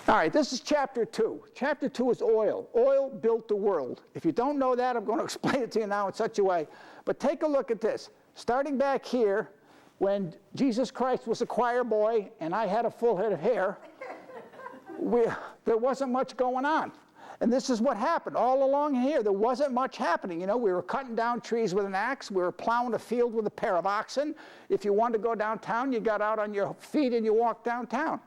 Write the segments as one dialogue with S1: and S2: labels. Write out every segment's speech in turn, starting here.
S1: All right, this is chapter 2. Chapter 2 is oil. Oil built the world. If you don't know that, I'm going to explain it to you now in such a way. But take a look at this. Starting back here, when Jesus Christ was a choir boy and I had a full head of hair, there wasn't much going on. And this is what happened. All along here, there wasn't much happening. You know, we were cutting down trees with an axe. We were plowing a field with a pair of oxen. If you wanted to go downtown, you got out on your feet and you walked downtown.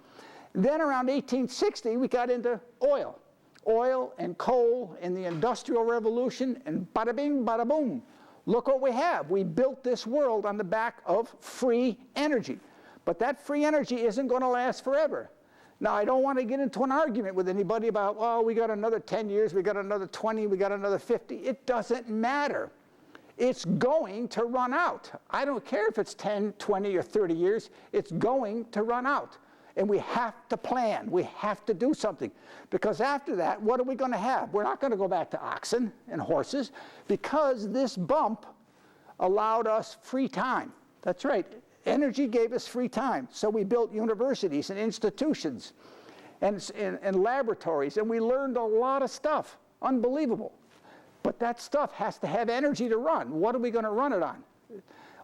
S1: Then around 1860, we got into oil. Oil and coal and the Industrial Revolution, and bada bing, bada boom. Look what we have. We built this world on the back of free energy. But that free energy isn't going to last forever. Now, I don't want to get into an argument with anybody about, oh, we got another 10 years, we got another 20, we got another 50. It doesn't matter. It's going to run out. I don't care if it's 10, 20, or 30 years. It's going to run out. And we have to plan. We have to do something. Because after that, what are we going to have? We're not going to go back to oxen and horses, because this bump allowed us free time. That's right. Energy gave us free time. So we built universities and institutions and laboratories, and we learned a lot of stuff. Unbelievable. But that stuff has to have energy to run. What are we going to run it on?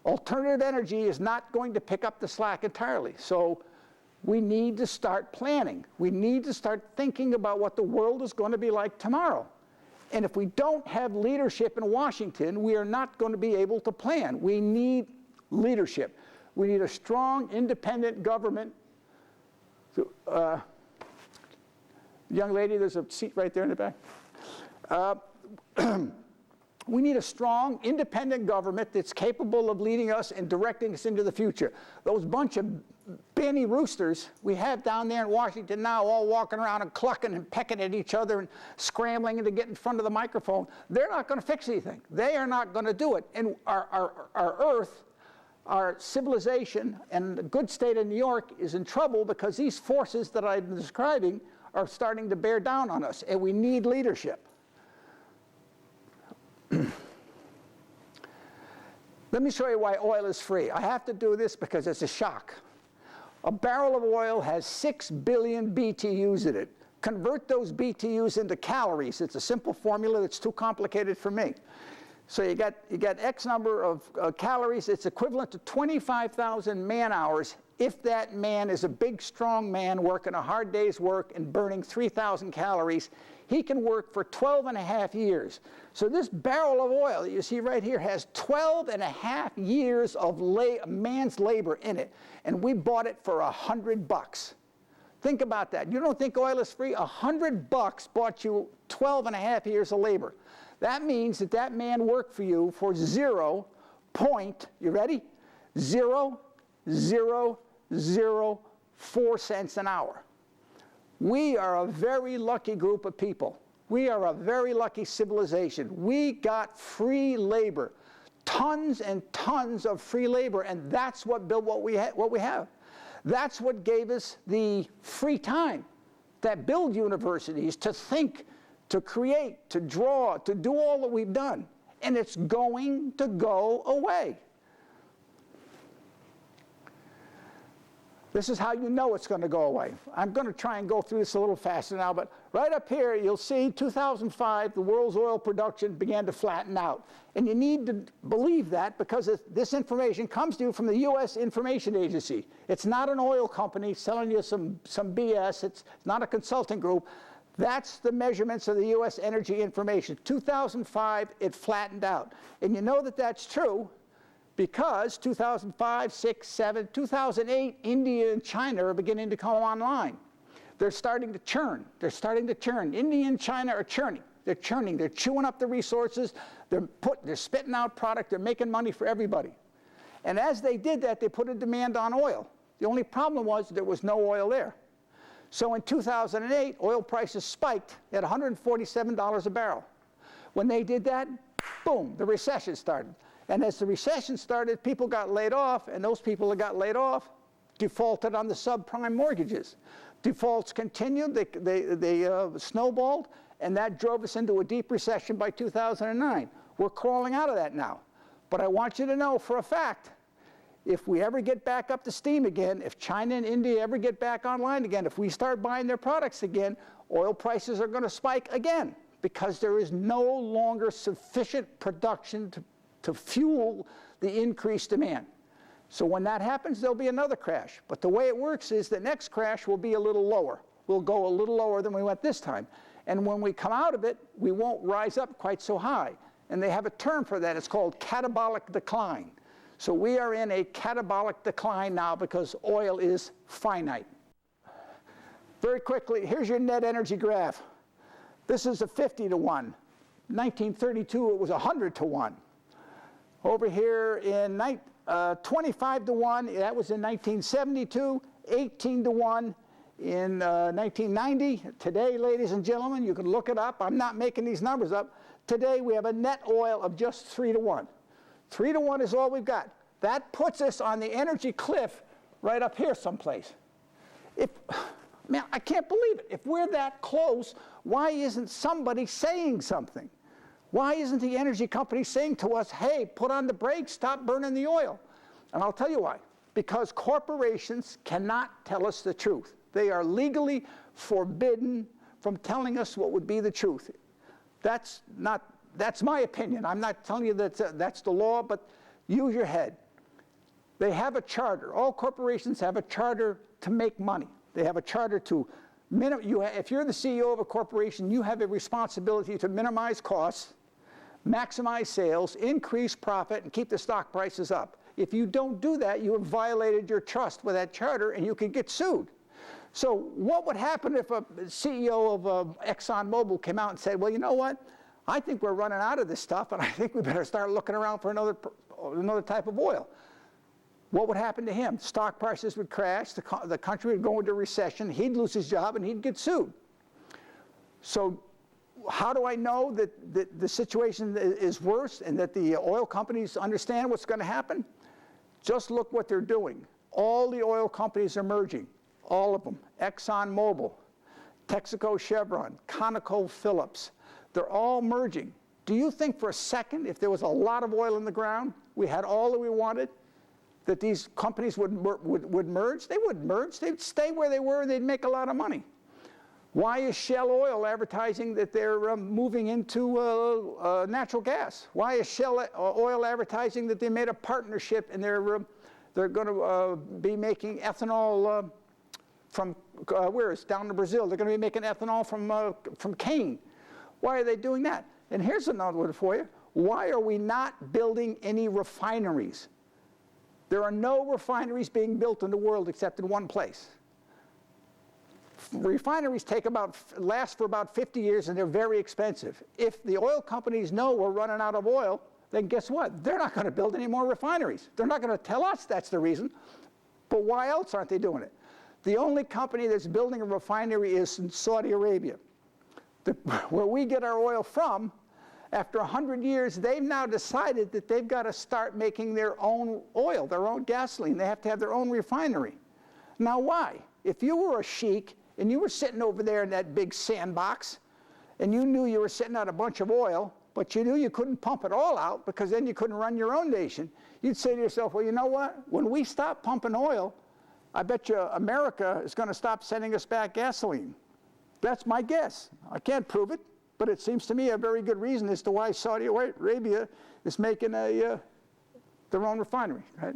S1: Alternative energy is not going to pick up the slack entirely. So we need to start planning. We need to start thinking about what the world is going to be like tomorrow. And if we don't have leadership in Washington, we are not going to be able to plan. We need leadership. We need a strong, independent government. Young lady, there's a seat right there in the back. We need a strong, independent government that's capable of leading us and directing us into the future. Those bunch of banny roosters we have down there in Washington now, all walking around and clucking and pecking at each other and scrambling to get in front of the microphone, they're not going to fix anything. They are not going to do it. And our Earth, our civilization, and the good state of New York is in trouble because these forces that I've been describing are starting to bear down on us, and we need leadership. Let me show you why oil is free. I have to do this because it's a shock. A barrel of oil has 6 billion BTUs in it. Convert those BTUs into calories. It's a simple formula that's too complicated for me. So you got X number of calories. It's equivalent to 25,000 man-hours if that man is a big, strong man working a hard day's work and burning 3,000 calories. He can work for 12 and a half years. So this barrel of oil that you see right here has 12 and a half years of man's labor in it. And we bought it for $100. Think about that. You don't think oil is free? $100 bought you 12 and a half years of labor. That means that that man worked for you for you ready? 0.0004 cents an hour. We are a very lucky group of people. We are a very lucky civilization. We got free labor, tons and tons of free labor, and that's what built what we have. That's what gave us the free time that build universities, to think, to create, to draw, to do all that we've done. And it's going to go away. This is how you know it's going to go away. I'm going to try and go through this a little faster now, but right up here you'll see 2005, the world's oil production began to flatten out. And you need to believe that because this information comes to you from the U.S. Information Agency. It's not an oil company selling you some BS. It's not a consulting group. That's the measurements of the U.S. Energy Information. 2005, it flattened out. And you know that that's true because 2005, 6, 7, 2008, India and China are beginning to come online. They're starting to churn. They're starting to churn. India and China are churning. They're churning. They're chewing up the resources. They're spitting out product. They're making money for everybody. And as they did that, they put a demand on oil. The only problem was there was no oil there. So in 2008, oil prices spiked at $147 a barrel. When they did that, boom, the recession started. And as the recession started, people got laid off, and those people that got laid off defaulted on the subprime mortgages. Defaults continued, they snowballed, and that drove us into a deep recession by 2009. We're crawling out of that now. But I want you to know for a fact, if we ever get back up to steam again, if China and India ever get back online again, if we start buying their products again, oil prices are going to spike again because there is no longer sufficient production to fuel the increased demand. So when that happens, there'll be another crash. But the way it works is the next crash will be a little lower. We'll go a little lower than we went this time. And when we come out of it, we won't rise up quite so high. And they have a term for that. It's called catabolic decline. So we are in a catabolic decline now because oil is finite. Very quickly, here's your net energy graph. This is a 50 to 1. 1932, it was 100 to 1. Over here in 25 to 1, that was in 1972, 18 to 1 in 1990. Today, ladies and gentlemen, you can look it up. I'm not making these numbers up. Today, we have a net oil of just 3 to 1. 3 to 1 is all we've got. That puts us on the energy cliff right up here someplace. Man, I can't believe it. If we're that close, why isn't somebody saying something? Why isn't the energy company saying to us, hey, put on the brakes, stop burning the oil? And I'll tell you why. Because corporations cannot tell us the truth. They are legally forbidden from telling us what would be the truth. That's my opinion. I'm not telling you that that's the law, but use your head. They have a charter. All corporations have a charter to make money. They have a charter to if you're the CEO of a corporation, you have a responsibility to minimize costs, maximize sales, increase profit, and keep the stock prices up. If you don't do that, you have violated your trust with that charter, and you can get sued. So what would happen if a CEO of ExxonMobil came out and said, well, you know what? I think we're running out of this stuff, and I think we better start looking around for another type of oil. What would happen to him? Stock prices would crash, the country would go into recession, he'd lose his job, and he'd get sued. So how do I know that the situation is worse and that the oil companies understand what's going to happen? Just look what they're doing. All the oil companies are merging, all of them. ExxonMobil, Texaco Chevron, ConocoPhillips, they're all merging. Do you think for a second, if there was a lot of oil in the ground, we had all that we wanted, that these companies would merge? They wouldn't merge. They'd stay where they were, and they'd make a lot of money. Why is Shell Oil advertising that they're moving into natural gas? Why is Shell Oil advertising that they made a partnership and they're going to be making ethanol from, where is it? Down in Brazil. They're going to be making ethanol from cane. Why are they doing that? And here's another one for you. Why are we not building any refineries? There are no refineries being built in the world except in one place. Refineries last for about 50 years, and they're very expensive. If the oil companies know we're running out of oil, then guess what? They're not going to build any more refineries. They're not going to tell us that's the reason. But why else aren't they doing it? The only company that's building a refinery is in Saudi Arabia. Where we get our oil from, after 100 years, they've now decided that they've got to start making their own oil, their own gasoline. They have to have their own refinery. Now why? If you were a sheik and you were sitting over there in that big sandbox and you knew you were sitting on a bunch of oil, but you knew you couldn't pump it all out because then you couldn't run your own nation, you'd say to yourself, well, you know what? When we stop pumping oil, I bet you America is going to stop sending us back gasoline. That's my guess. I can't prove it, but it seems to me a very good reason as to why Saudi Arabia is making their own refinery, right?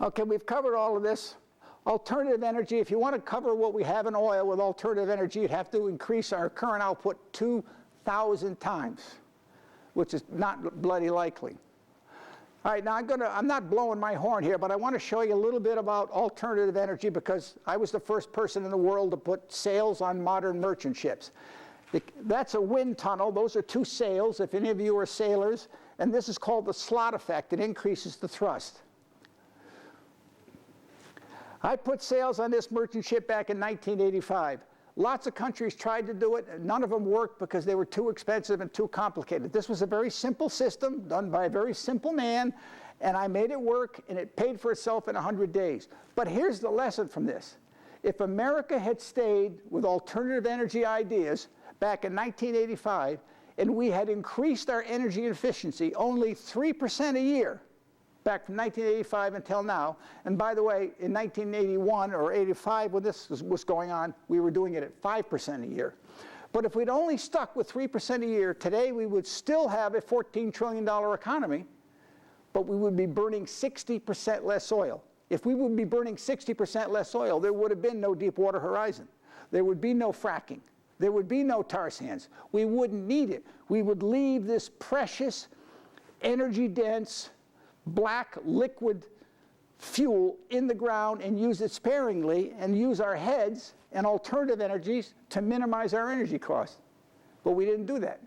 S1: Okay, we've covered all of this. Alternative energy, if you want to cover what we have in oil with alternative energy, you'd have to increase our current output 2,000 times, which is not bloody likely. All right, now I'm not blowing my horn here, but I want to show you a little bit about alternative energy because I was the first person in the world to put sails on modern merchant ships. That's a wind tunnel. Those are two sails, if any of you are sailors, and this is called the slot effect. It increases the thrust. I put sails on this merchant ship back in 1985. Lots of countries tried to do it, and none of them worked because they were too expensive and too complicated. This was a very simple system done by a very simple man, and I made it work, and it paid for itself in 100 days. But here's the lesson from this. If America had stayed with alternative energy ideas back in 1985, and we had increased our energy efficiency only 3% a year, back from 1985 until now. And by the way, in 1981 or 85, when this was going on, we were doing it at 5% a year. But if we'd only stuck with 3% a year, today we would still have a $14 trillion economy, but we would be burning 60% less oil. If we would be burning 60% less oil, there would have been no Deepwater Horizon. There would be no fracking. There would be no tar sands. We wouldn't need it. We would leave this precious, energy-dense, black liquid fuel in the ground and use it sparingly and use our heads and alternative energies to minimize our energy costs. But we didn't do that.